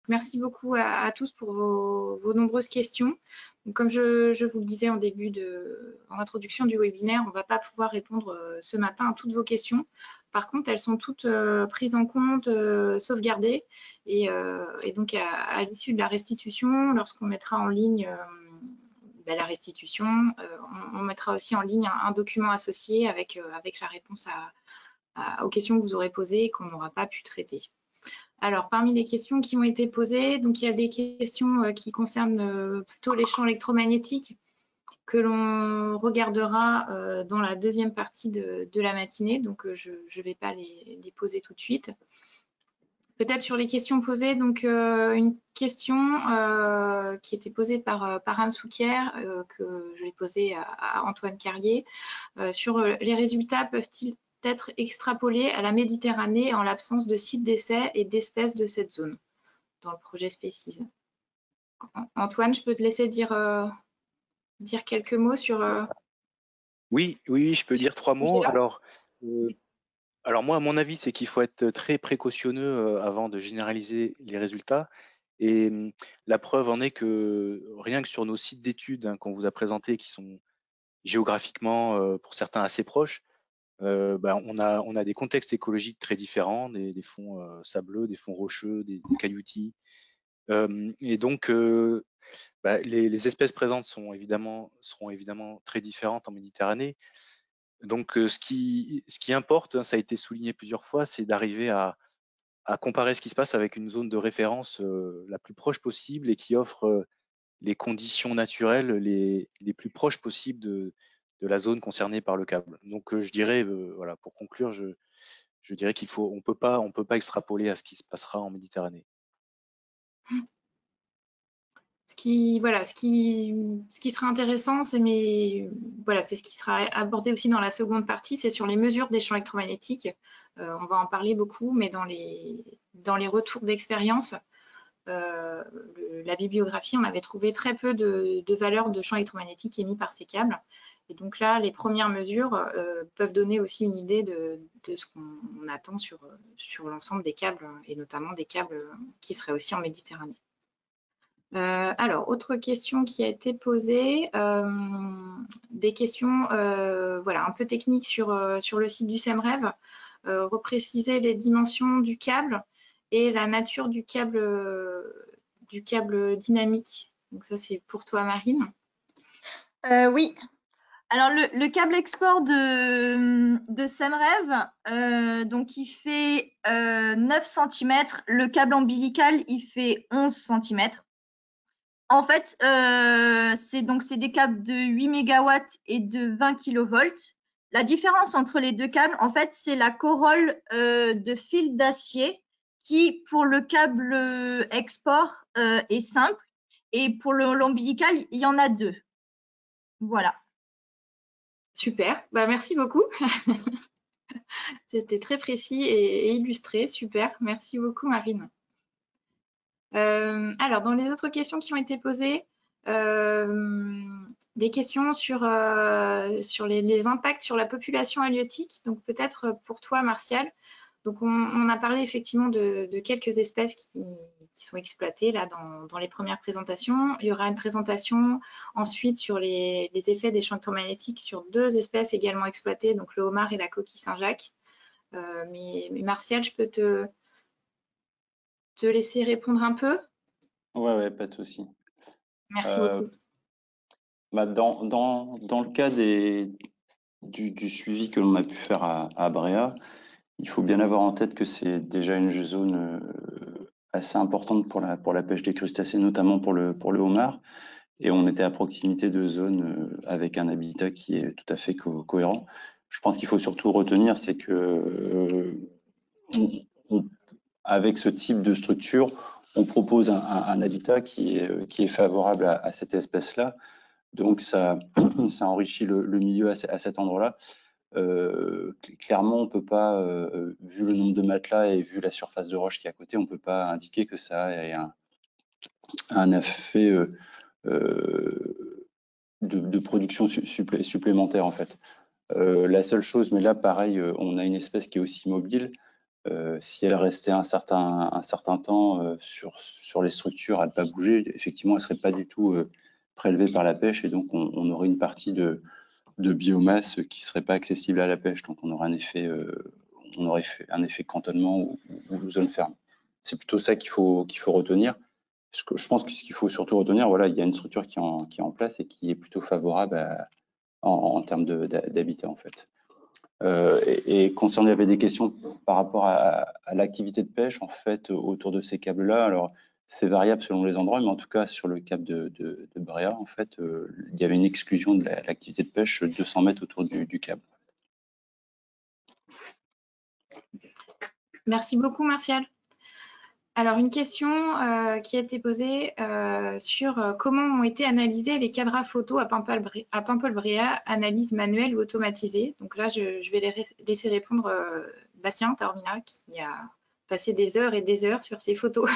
Merci beaucoup à tous pour vos nombreuses questions. Donc, comme je vous le disais en introduction du webinaire, on ne va pas pouvoir répondre ce matin à toutes vos questions. Par contre, elles sont toutes prises en compte, sauvegardées. Et donc, à l'issue de la restitution, lorsqu'on mettra en ligne la restitution, on mettra aussi en ligne un document associé avec la réponse aux questions que vous aurez posées et qu'on n'aura pas pu traiter. Alors, parmi les questions qui ont été posées, donc il y a des questions qui concernent plutôt les champs électromagnétiques que l'on regardera dans la deuxième partie de la matinée. Donc, je ne vais pas les poser tout de suite. Peut-être sur les questions posées, donc une question qui était posée par Anne Souquier, que je vais poser à Antoine Carlier, sur les résultats peuvent-ils être extrapolés à la Méditerranée en l'absence de sites d'essai et d'espèces de cette zone dans le projet Species. Antoine, je peux te laisser dire quelques mots sur… Oui, je peux dire 3 mots. Alors moi, à mon avis, c'est qu'il faut être très précautionneux avant de généraliser les résultats. Et la preuve en est que rien que sur nos sites d'études qu'on vous a présentés, qui sont géographiquement, pour certains, assez proches, on a des contextes écologiques très différents, des fonds sableux, des fonds rocheux, des cailloutis. Et donc, les espèces présentes seront évidemment très différentes en Méditerranée. Donc, ce qui importe, ça a été souligné plusieurs fois, c'est d'arriver à comparer ce qui se passe avec une zone de référence la plus proche possible et qui offre les conditions naturelles les plus proches possibles de la zone concernée par le câble. Donc, je dirais, voilà, pour conclure, je dirais on peut pas extrapoler à ce qui se passera en Méditerranée. Ce qui sera intéressant, c'est ce qui sera abordé aussi dans la seconde partie, c'est sur les mesures des champs électromagnétiques. On va en parler beaucoup, mais dans les retours d'expérience, la bibliographie, on avait trouvé très peu de valeurs de champs électromagnétiques émis par ces câbles. Et donc là, les premières mesures peuvent donner aussi une idée de ce qu'on attend sur l'ensemble des câbles, et notamment des câbles qui seraient aussi en Méditerranée. Alors, autre question qui a été posée, des questions un peu techniques sur le site du SEMREV, repréciser les dimensions du câble et la nature du câble dynamique. Donc ça, c'est pour toi, Marine. Oui. Alors, le câble export de SEMREV, donc il fait 9 cm. Le câble ombilical, il fait 11 cm. En fait, c'est des câbles de 8 MW et de 20 kV. La différence entre les deux câbles, en fait, c'est la corolle de fil d'acier qui, pour le câble export, est simple. Et pour l'ombilical, il y en a 2. Voilà. Super, merci beaucoup. C'était très précis et illustré, super. Merci beaucoup, Marine. Alors, dans les autres questions qui ont été posées, des questions sur les impacts sur la population halieutique. Donc, peut-être pour toi, Martial. Donc, on a parlé effectivement de quelques espèces qui sont exploitées là dans les premières présentations. Il y aura une présentation ensuite sur les effets des champs électromagnétiques sur 2 espèces également exploitées, donc le homard et la coquille Saint-Jacques. Mais Martial, je peux te laisser répondre un peu? Ouais, pas de souci. Merci beaucoup. Dans le cas du suivi que l'on a pu faire à Bréa, il faut bien avoir en tête que c'est déjà une zone assez importante pour la pêche des crustacés, notamment pour le homard. Et on était à proximité de zones avec un habitat qui est tout à fait cohérent. Je pense qu'il faut surtout retenir, c'est que avec ce type de structure, on propose un habitat qui est favorable à cette espèce-là. Donc, ça enrichit le milieu à cet endroit-là. Clairement, on peut pas, vu le nombre de matelas et vu la surface de roche qui est à côté, on peut pas indiquer que ça ait un effet de production supplémentaire en fait. La seule chose, mais là pareil, on a une espèce qui est aussi mobile, si elle restait un certain temps sur les structures à ne pas bouger, effectivement, elle ne serait pas du tout prélevée par la pêche et donc on aurait une partie de biomasse qui ne serait pas accessible à la pêche. Donc on aurait un effet, cantonnement ou zone ferme. C'est plutôt ça qu'il faut retenir. Je pense que ce qu'il faut surtout retenir, voilà, il y a une structure qui est en place et qui est plutôt favorable en termes d'habitat en fait. Et concernant, il y avait des questions par rapport à l'activité de pêche en fait autour de ces câbles-là. Alors c'est variable selon les endroits, mais en tout cas sur le câble de Bréa, en fait, il y avait une exclusion de l'activité de pêche 200 mètres autour du câble. Merci beaucoup, Martial. Alors, une question qui a été posée sur comment ont été analysés les cadrans photos à Paimpol-Bréa, analyse manuelle ou automatisée. Donc là, je vais laisser répondre Bastien Taormina, qui a passé des heures et des heures sur ces photos.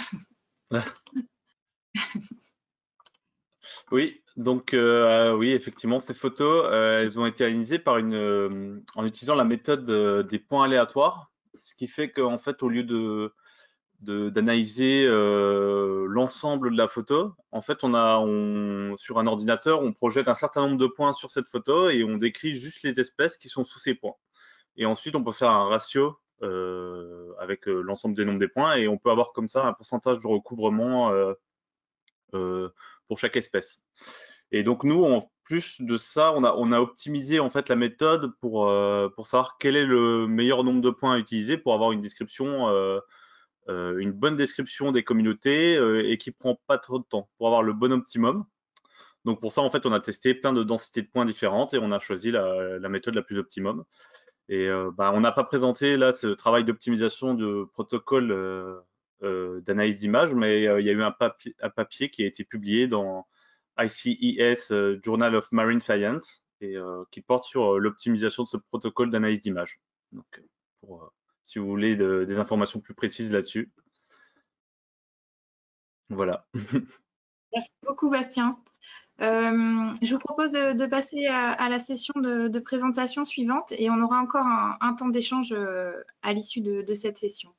Oui, donc oui, effectivement, ces photos, elles ont été analysées par en utilisant la méthode des points aléatoires, ce qui fait qu'en fait, au lieu d'analyser l'ensemble de la photo, en fait, sur un ordinateur, on projette un certain nombre de points sur cette photo et on décrit juste les espèces qui sont sous ces points. Et ensuite, on peut faire un ratio avec l'ensemble des nombres des points et on peut avoir comme ça un pourcentage de recouvrement pour chaque espèce. Et donc nous, en plus de ça, on a optimisé en fait la méthode pour savoir quel est le meilleur nombre de points à utiliser pour avoir une description, une bonne description des communautés et qui prend pas trop de temps pour avoir le bon optimum. Donc pour ça, en fait, on a testé plein de densités de points différentes et on a choisi la méthode la plus optimum. Et on n'a pas présenté là ce travail d'optimisation de protocole d'analyse d'image, mais il y a eu un papier qui a été publié dans ICES Journal of Marine Science et qui porte sur l'optimisation de ce protocole d'analyse d'image. Donc, si vous voulez des informations plus précises là-dessus. Voilà. Merci beaucoup, Bastien. Je vous propose de passer à la session de présentation suivante et on aura encore un temps d'échange à l'issue de cette session.